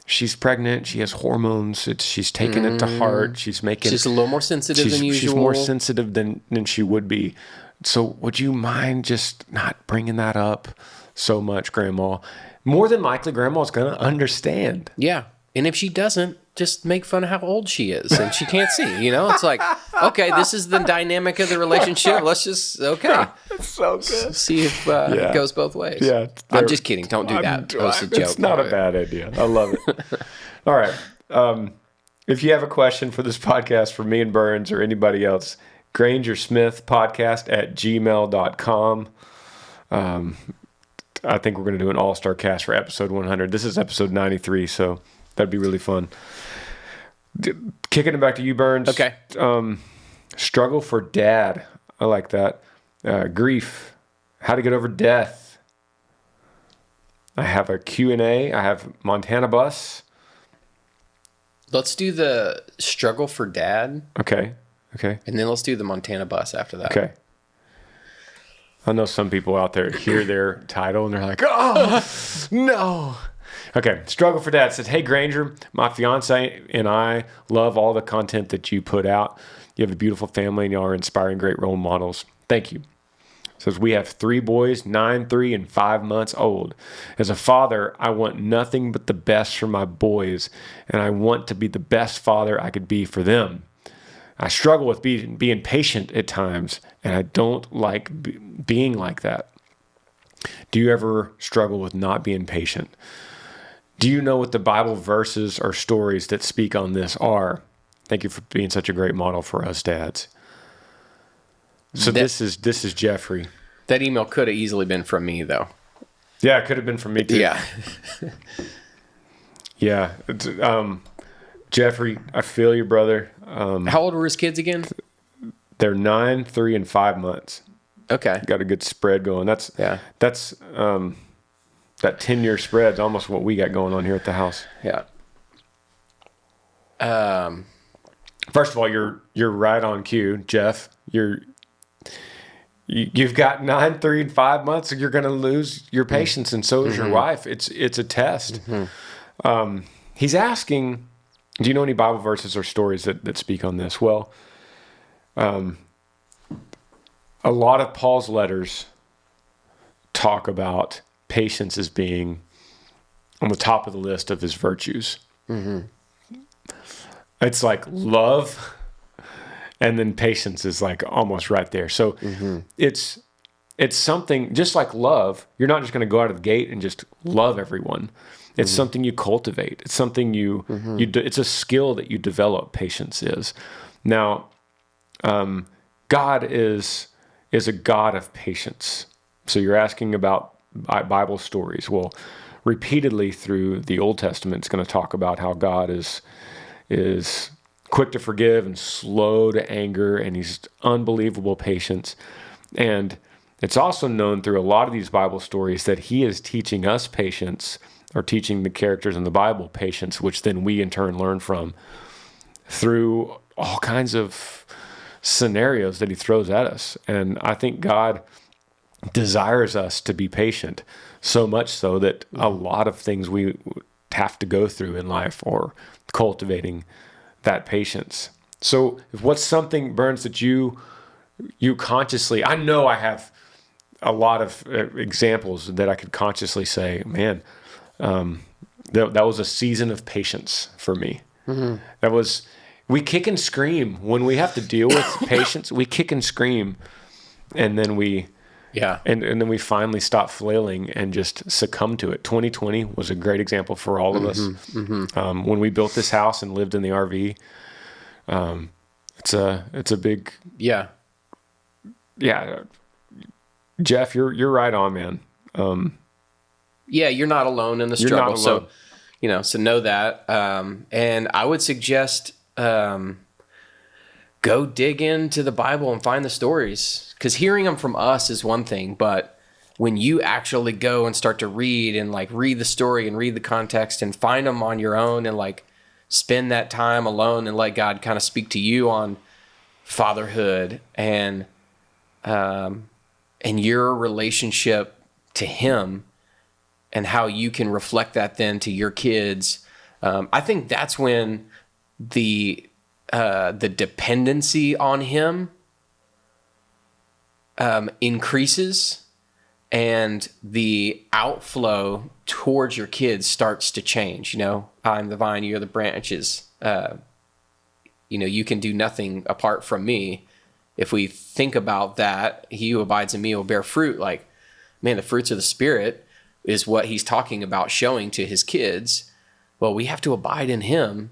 she's pregnant, she has hormones, she's taking it to heart, she's a little more sensitive than usual. She's more sensitive than she would be. So would you mind just not bringing that up so much, Grandma? More than likely, Grandma's going to understand. Yeah. And if she doesn't, just make fun of how old she is and she can't see, It's like, okay, this is the dynamic of the relationship. Let's just, okay. That's so good. See if it goes both ways. Yeah. I'm just kidding. Don't do that. That was a joke. It's not a bad idea. I love it. All right. If you have a question for this podcast for me and Burns or anybody else, Granger Smith Podcast at gmail.com. I think we're going to do an all-star cast for episode 100. This is episode 93, so that'd be really fun. Kicking it back to you, Burns. Okay. Struggle for dad. I like that. Grief. How to get over death. I have a Q&A. I have Montana bus. Let's do the struggle for dad. Okay. And then let's do the Montana bus after that. Okay. I know some people out there hear their title and they're like, oh, no. Okay, Struggle for Dad says, hey, Granger, my fiance and I love all the content that you put out. You have a beautiful family and y'all are inspiring great role models. Thank you. Says, we have 3 boys, 9, 3, and 5 months old. As a father, I want nothing but the best for my boys, and I want to be the best father I could be for them. I struggle with being patient at times, and I don't like being like that. Do you ever struggle with not being patient? Do you know what the Bible verses or stories that speak on this are? Thank you for being such a great model for us dads. So this is Jeffrey. That email could have easily been from me, though. Yeah, it could have been from me too. Yeah. Yeah. Jeffrey, I feel you, brother. How old were his kids again? They're 9, 3, and 5 months. Okay. Got a good spread going. That's that 10-year spread's almost what we got going on here at the house. Yeah. First of all, you're right on cue, Jeff. You've got 9, 3, and 5 months, and you're going to lose your patience, and so is your wife. It's a test. He's asking, do you know any Bible verses or stories that speak on this? Well, a lot of Paul's letters talk about patience as being on the top of the list of his virtues. It's like love, and then patience is like almost right there. So it's something, just like love, you're not just going to go out of the gate and just love everyone. It's something you cultivate. It's something it's a skill that you develop. Patience is. Now, God is a God of patience. So you're asking about Bible stories. Well, repeatedly through the Old Testament, it's going to talk about how God is quick to forgive and slow to anger, and he's unbelievable patience. And it's also known through a lot of these Bible stories that he is teaching us patience, or teaching the characters in the Bible patience, which then we in turn learn from through all kinds of scenarios that he throws at us. And I think God desires us to be patient, so much so that a lot of things we have to go through in life are cultivating that patience. So what's something, Burns, that you consciously, I know I have a lot of examples that I could consciously say, man, that was a season of patience for me. We kick and scream when we have to deal with patience. We kick and scream, and then we Yeah. And then we finally stop flailing and just succumb to it. 2020 was a great example for all of us. When we built this house and lived in the RV, it's a big, Yeah. Jeff, you're right on, man. Yeah, you're not alone in the You're struggle. not alone. So, so know that. And I would suggest go dig into the Bible and find the stories, because hearing them from us is one thing, but when you actually go and start to read and like read the story and read the context and find them on your own and like spend that time alone and let God kind of speak to you on fatherhood and your relationship to Him and how you can reflect that then to your kids. I think that's when the dependency on Him increases, and the outflow towards your kids starts to change. I'm the vine, you're the branches. You can do nothing apart from me. If we think about that, he who abides in me will bear fruit. Like, man, the fruits of the Spirit is what he's talking about showing to his kids. Well, we have to abide in Him.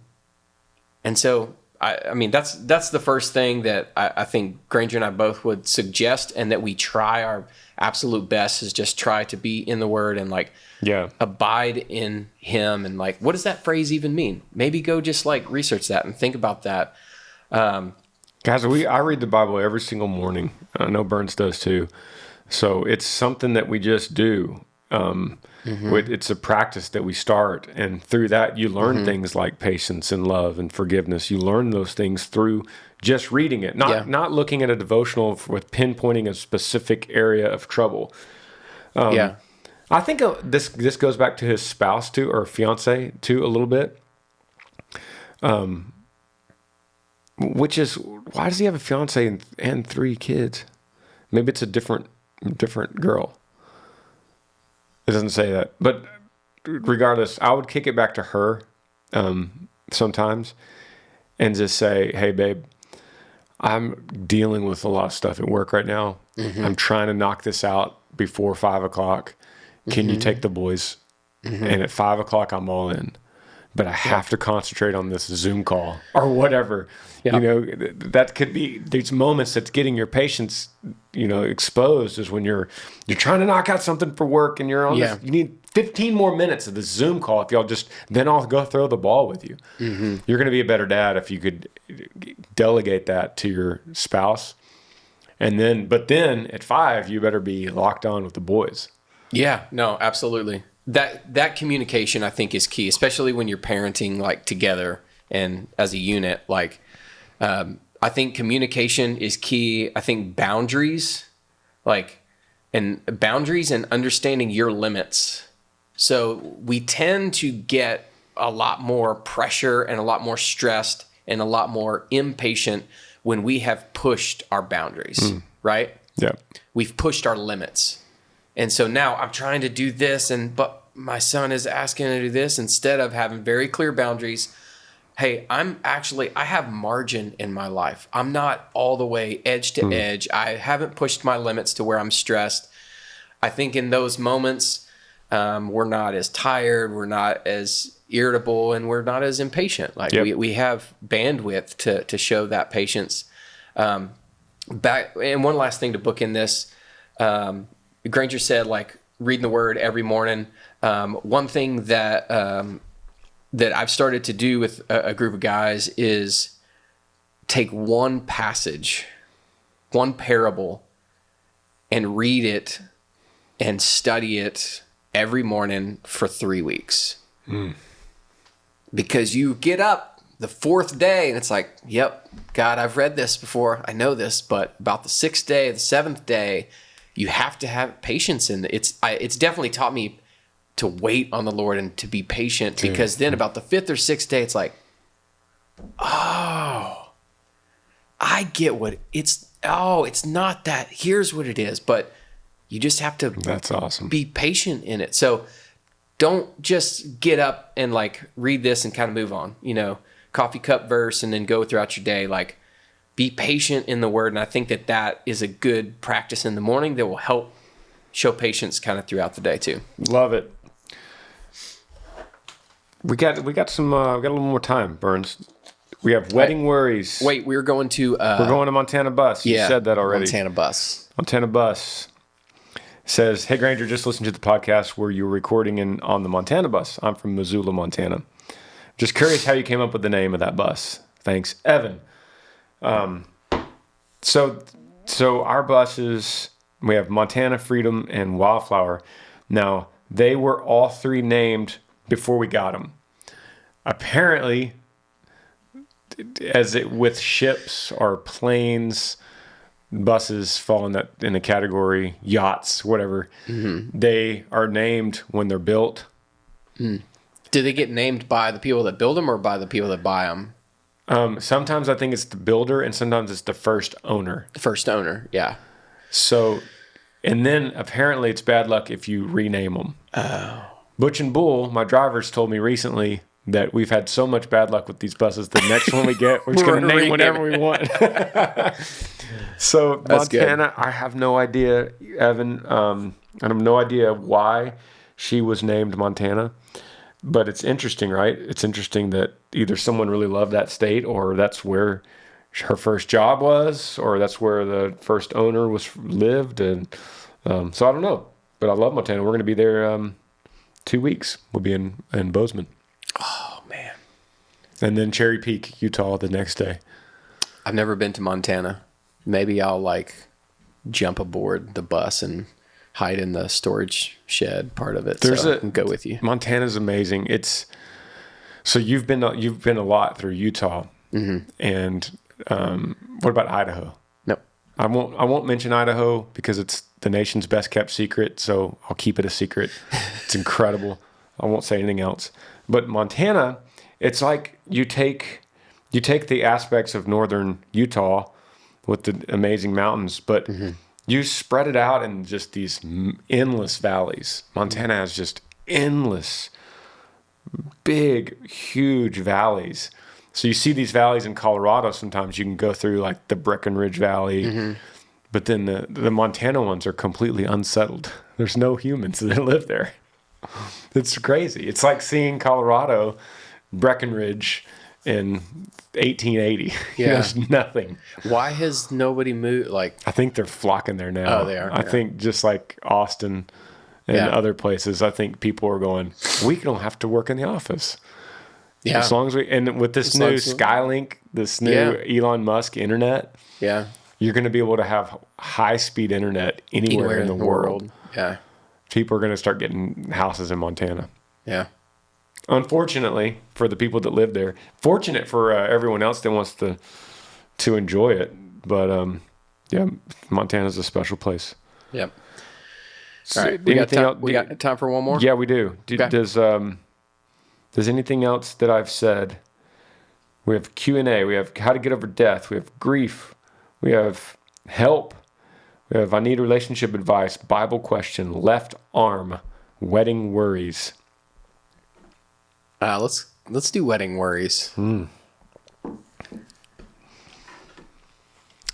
And so, I mean, that's the first thing that I think Granger and I both would suggest, and that we try our absolute best, is just try to be in the Word and like abide in Him. And like, what does that phrase even mean? Maybe go just like research that and think about that. Guys, I read the Bible every single morning. I know Burns does too. So it's something that we just do. It's a practice that we start, and through that you learn things like patience and love and forgiveness. You learn those things through just reading it, not looking at a devotional with pinpointing a specific area of trouble. I think this goes back to his spouse too, or fiance too, a little bit. Which is, why does he have a fiance and 3 kids? Maybe it's a different girl. It doesn't say that. But regardless, I would kick it back to her sometimes and just say, hey, babe, I'm dealing with a lot of stuff at work right now. I'm trying to knock this out before 5 o'clock. Can you take the boys? And at 5 o'clock, I'm all in. But I have to concentrate on this Zoom call or whatever. That could be these moments that's getting your patience, exposed, is when you're trying to knock out something for work and you're on this, you need 15 more minutes of the Zoom call. If y'all then I'll go throw the ball with you. You're going to be a better dad if you could delegate that to your spouse. But then at 5, you better be locked on with the boys. Yeah, no, absolutely. That communication, I think, is key, especially when you're parenting like together and as a unit. Like, I think communication is key. I think boundaries and understanding your limits. So we tend to get a lot more pressure and a lot more stressed and a lot more impatient when we have pushed our boundaries, right? Yeah. We've pushed our limits. And so now I'm trying to do this, but my son is asking to do this, instead of having very clear boundaries. Hey, I have margin in my life. I'm not all the way edge to edge. I haven't pushed my limits to where I'm stressed. I think in those moments, we're not as tired, we're not as irritable, and we're not as impatient. Like we have bandwidth to show that patience. And one last thing to book in this, Granger said, like, reading the Word every morning. One thing that I've started to do with a group of guys is take one passage, one parable, and read it and study it every morning for 3 weeks. Because you get up the 4th day and it's like, yep, God, I've read this before. I know this, but about the 6th day, the 7th day, you have to have patience in it. It's definitely taught me to wait on the Lord and to be patient, because then about the 5th or 6th day, it's like, oh, I get what it's not that. Here's what it is. But you just have to That's awesome. Be patient in it. So don't just get up and like read this and kind of move on, coffee cup verse and then go throughout your day. Like, be patient in the word. And I think that is a good practice in the morning that will help show patience kind of throughout the day too. Love it. We got some, we got a little more time, Burns. We have wedding worries. Wait, we're going to Montana Bus. You said that already. Montana Bus. Montana Bus says, "Hey Granger, just listened to the podcast where you were recording on the Montana Bus. I'm from Missoula, Montana. Just curious how you came up with the name of that bus. Thanks, Evan." So our buses, we have Montana, Freedom, and Wildflower. Now, they were all three named before we got them. Apparently, with ships or planes, buses fall in the category, yachts, whatever. Mm-hmm. They are named when they're built. Mm. Do they get named by the people that build them or by the people that buy them? Sometimes I think it's the builder, and sometimes it's the first owner. The first owner, yeah. So, and then apparently it's bad luck if you rename them. Oh. Butch and Bull, my drivers, told me recently that we've had so much bad luck with these buses. The next one we get, we're just going to name whatever we want. So that's Montana, good. I have no idea, Evan. I have no idea why she was named Montana. But it's interesting, right? It's interesting that either someone really loved that state, or that's where her first job was, or that's where the first owner lived. And so I don't know. But I love Montana. We're going to be there 2 weeks. We'll be in Bozeman. Oh, man. And then Cherry Peak, Utah, the next day. I've never been to Montana. Maybe I'll jump aboard the bus and hide in the storage shed part of it. I can go with you. Montana's amazing. So you've been a lot through Utah. Mm-hmm. And what about Idaho? Nope. I won't mention Idaho because it's the nation's best kept secret. So I'll keep it a secret. It's incredible. I won't say anything else. But Montana, it's like you take the aspects of northern Utah with the amazing mountains, but mm-hmm. you spread it out in just these endless valleys. Montana has just endless, big, huge valleys. So you see these valleys in Colorado. Sometimes you can go through like the Breckenridge Valley, mm-hmm. but then the Montana ones are completely unsettled. There's no humans that live there. It's crazy. It's like seeing Colorado, Breckenridge in 1880. Yeah. There's nothing. Why has nobody moved? I think they're flocking there now. Oh, they are. I think just like Austin and other places, I think people are going, we don't have to work in the office. Yeah. As long as and with this new Skylink, this new Elon Musk internet, you're going to be able to have high-speed internet anywhere in the world. Yeah. People are going to start getting houses in Montana. Yeah. Unfortunately for the people that live there, fortunate for everyone else that wants to enjoy it. But Montana's a special place. Yep. So, all right, we got time for one more. Yeah, we do. Okay. Does anything else that I've said? We have Q&A. We have how to get over death. We have grief. We have help. We have I need relationship advice. Bible question. Left arm. Wedding worries. Let's do wedding worries.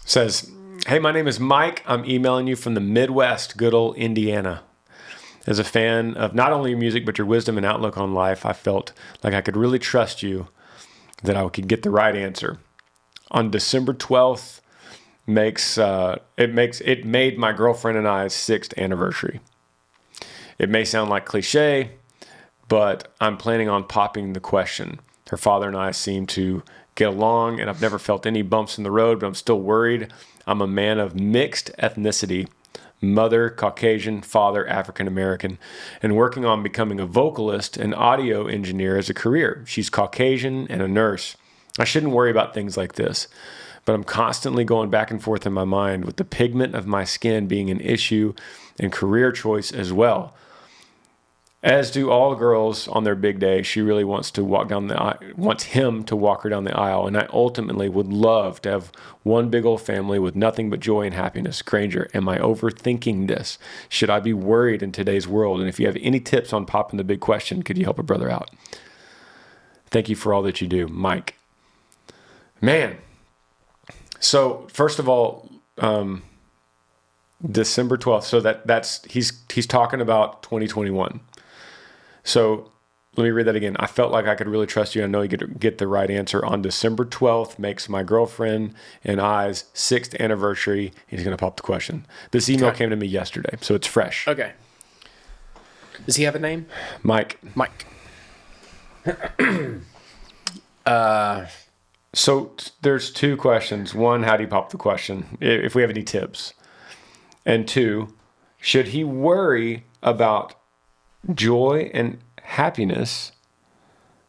Says, hey, my name is Mike. I'm emailing you from the Midwest, good old Indiana. As a fan of not only your music, but your wisdom and outlook on life, I felt like I could really trust you, that I could get the right answer. On December 12th, it made my girlfriend and I's 6th anniversary. It may sound like cliche, but I'm planning on popping the question. Her father and I seem to get along, and I've never felt any bumps in the road, but I'm still worried. I'm a man of mixed ethnicity, mother Caucasian, father African American, and working on becoming a vocalist and audio engineer as a career. She's Caucasian and a nurse. I shouldn't worry about things like this, but I'm constantly going back and forth in my mind with the pigment of my skin being an issue and career choice as well. As do all girls on their big day, she really wants him to walk her down the aisle, and I ultimately would love to have one big old family with nothing but joy and happiness. Granger, am I overthinking this? Should I be worried in today's world? And if you have any tips on popping the big question, could you help a brother out? Thank you for all that you do, Mike. Man, So first of all, December 12th. So that's he's talking about 2021. So let me read that again. I felt like I could really trust you. I know you get the right answer. On December 12th makes my girlfriend and I's 6th anniversary. He's going to pop the question. This email came to me yesterday, so it's fresh. Okay. Does he have a name? Mike. So there's 2 questions. 1, how do you pop the question? If we have any tips. And 2, should he worry about joy and happiness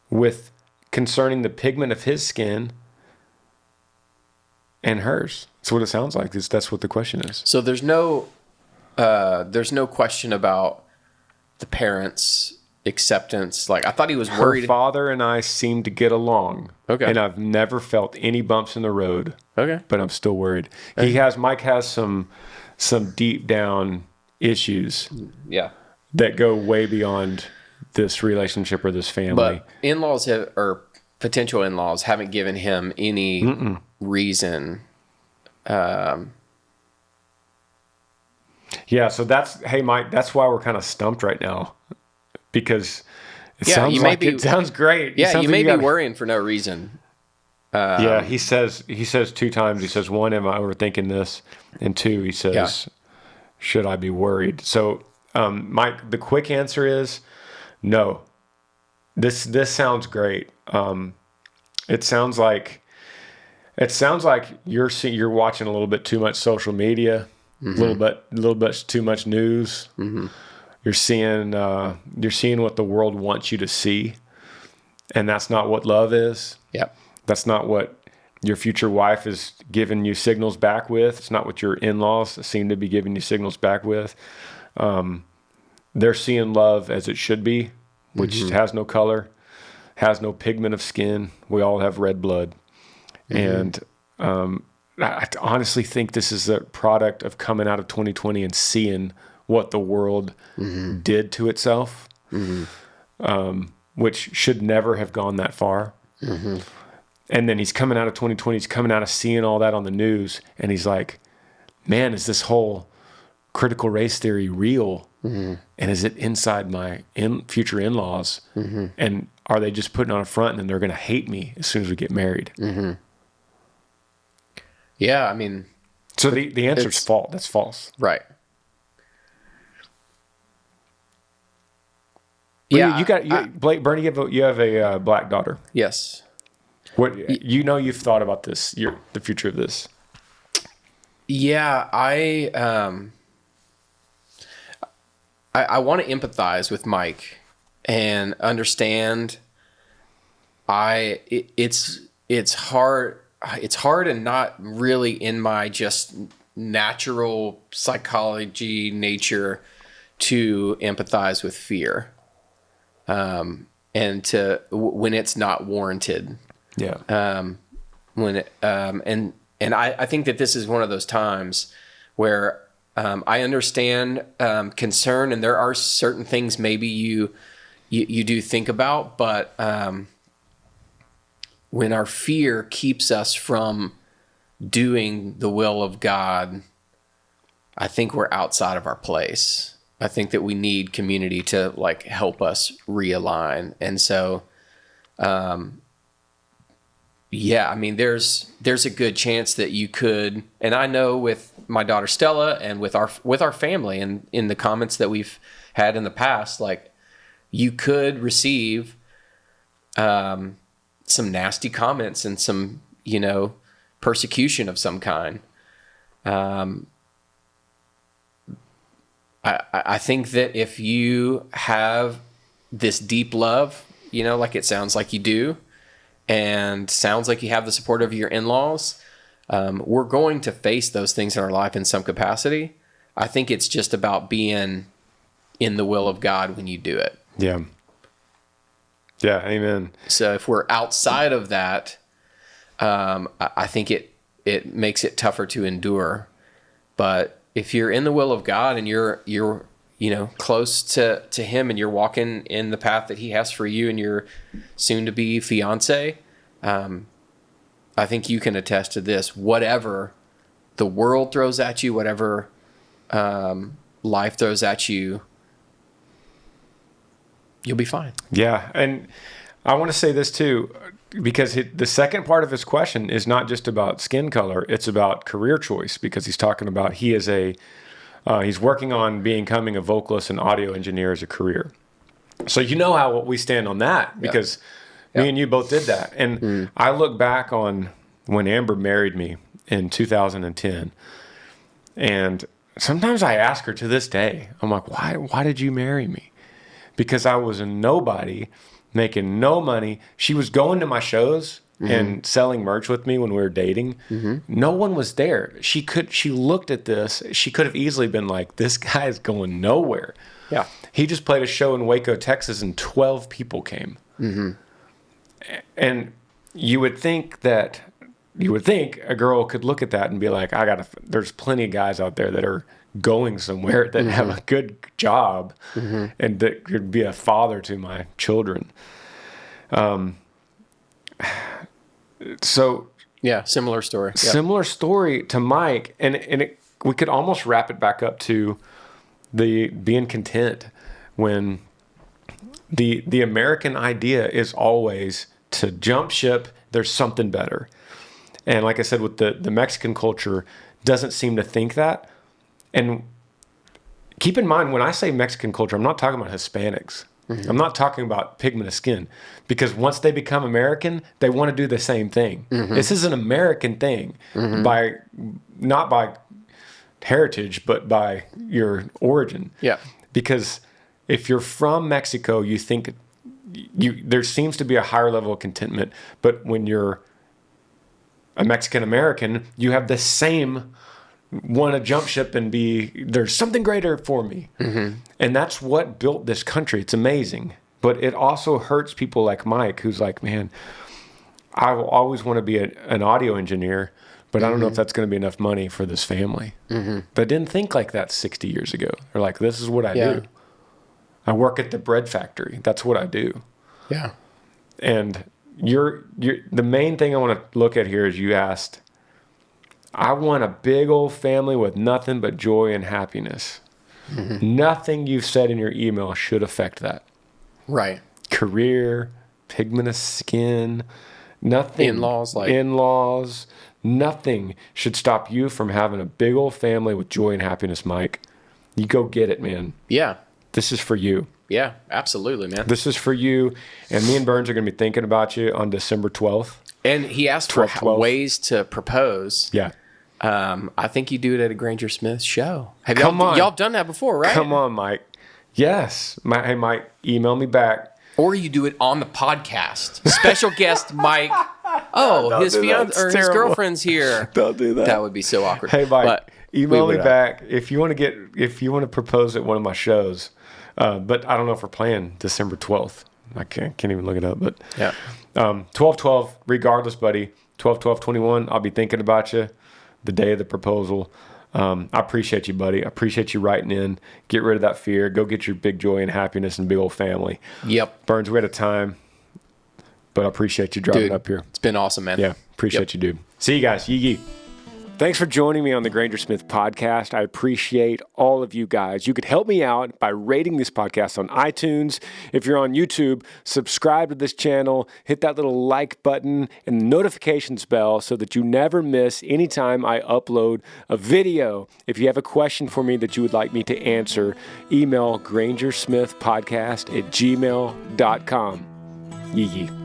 with concerning the pigment of his skin and hers? That's what it sounds like. That's what the question is. So there's no question about the parents' acceptance. Like, I thought he was worried. Her father and I seem to get along. Okay. And I've never felt any bumps in the road. Okay. But I'm still worried. Okay. Mike has some deep down issues. Yeah. That go way beyond this relationship or this family. But in-laws or potential in-laws haven't given him any reason. Yeah, so hey Mike, that's why we're kind of stumped right now, because it sounds great. Yeah, you may be worrying for no reason. Yeah, he says 2 times. He says, 1, am I overthinking this? And 2, he says, should I be worried? So, Mike, the quick answer is no. This sounds great. It sounds like you're watching a little bit too much social media, a little bit too much news. Mm-hmm. You're seeing what the world wants you to see, and that's not what love is. Yep. That's not what your future wife is giving you signals back with. It's not what your in-laws seem to be giving you signals back with. They're seeing love as it should be, which has no color, has no pigment of skin. We all have red blood. And I honestly think this is a product of coming out of 2020 and seeing what the world did to itself, which should never have gone that far. And then he's coming out of 2020, he's coming out of seeing all that on the news, and he's like, man, is this whole critical race theory real? And is it inside my future in-laws? And are they just putting on a front and then they're going to hate me as soon as we get married? Yeah, I mean... So the answer is false. That's false. Right. Blake, Bernie, you have a black daughter. Yes. What you've thought about this, the future of this. Yeah, I want to empathize with Mike and understand. It's hard. It's hard and not really in my just natural psychology nature to empathize with fear, and when it's not warranted. Yeah. I think that this is one of those times where I understand concern, and there are certain things maybe you do think about, but when our fear keeps us from doing the will of God, I think we're outside of our place. I think that we need community to help us realign. And so, yeah, I mean, there's a good chance that you could, and I know with my daughter Stella and with our family and in the comments that we've had in the past, you could receive some nasty comments and some, persecution of some kind. I think that if you have this deep love, like it sounds like you do, and sounds like you have the support of your in-laws, we're going to face those things in our life in some capacity. I think it's just about being in the will of God when you do it. Yeah. Yeah. Amen. So if we're outside of that, I think it makes it tougher to endure. But if you're in the will of God and you're close to him and you're walking in the path that he has for you and your soon to be fiance, I think you can attest to this. Whatever the world throws at you, whatever life throws at you, you'll be fine. Yeah, and I want to say this too, because the second part of his question is not just about skin color; it's about career choice. Because he's talking about he's working on becoming a vocalist and audio engineer as a career. So you know how we stand on that, because me and you both did that. And I look back on when Amber married me in 2010, and sometimes I ask her to this day, I'm like, why did you marry me? Because I was a nobody, making no money. She was going to my shows and selling merch with me when we were dating. No one was there. She looked at this. She could have easily been like, this guy is going nowhere. Yeah. He just played a show in Waco, Texas, and 12 people came. And you would think a girl could look at that and be like, there's plenty of guys out there that are going somewhere that have a good job and that could be a father to my children. So yeah, similar story. Similar story to Mike, and we could almost wrap it back up to the being content when the American idea is always to jump ship. There's something better. And like I said, with the Mexican culture doesn't seem to think that. And keep in mind, when I say Mexican culture, I'm not talking about Hispanics. I'm not talking about pigment of skin, because once they become American, they want to do the same thing. This is an American thing, not by heritage, but by your origin. Yeah. Because if you're from Mexico, you think there seems to be a higher level of contentment, but when you're a Mexican American, you have the same want to jump ship and there's something greater for me. And that's what built this country. It's amazing. But it also hurts people like Mike, who's like, man, I will always want to be an audio engineer, but I don't know if that's going to be enough money for this family. But didn't think like that 60 years ago. They're like, this is what I do. I work at the bread factory. That's what I do. Yeah. And the main thing I want to look at here is you asked, I want a big old family with nothing but joy and happiness. Nothing you've said in your email should affect that. Right. Career, pigment of skin, nothing. In-laws. Nothing should stop you from having a big old family with joy and happiness, Mike. You go get it, man. Yeah. This is for you. Yeah, absolutely, man. This is for you. And me and Burns are going to be thinking about you on December 12th. And he asked for ways to propose. Yeah. I think you do it at a Granger Smith show. Come on. Y'all have done that before, right? Come on, Mike. Yes. Hey, Mike, email me back. Or you do it on the podcast. Special guest Mike. Oh, his fiance or his girlfriend's here. Don't do that. That would be so awkward. Hey, Mike, email me back if you want to propose at one of my shows. But I don't know if we're playing December 12th. I can't even look it up. But yeah, 12/12. Regardless, buddy. 12/12/21. I'll be thinking about you the day of the proposal. I appreciate you, buddy. I appreciate you writing in. Get rid of that fear. Go get your big joy and happiness and big old family. Yep. Burns, we're out of time, but I appreciate you driving up here. It's been awesome, man. Yeah, appreciate you, dude. See you guys. Yee. Thanks for joining me on the Granger Smith Podcast. I appreciate all of you guys. You could help me out by rating this podcast on iTunes. If you're on YouTube, subscribe to this channel, hit that little like button and the notifications bell so that you never miss any time I upload a video. If you have a question for me that you would like me to answer, email grangersmithpodcast@gmail.com. Yee.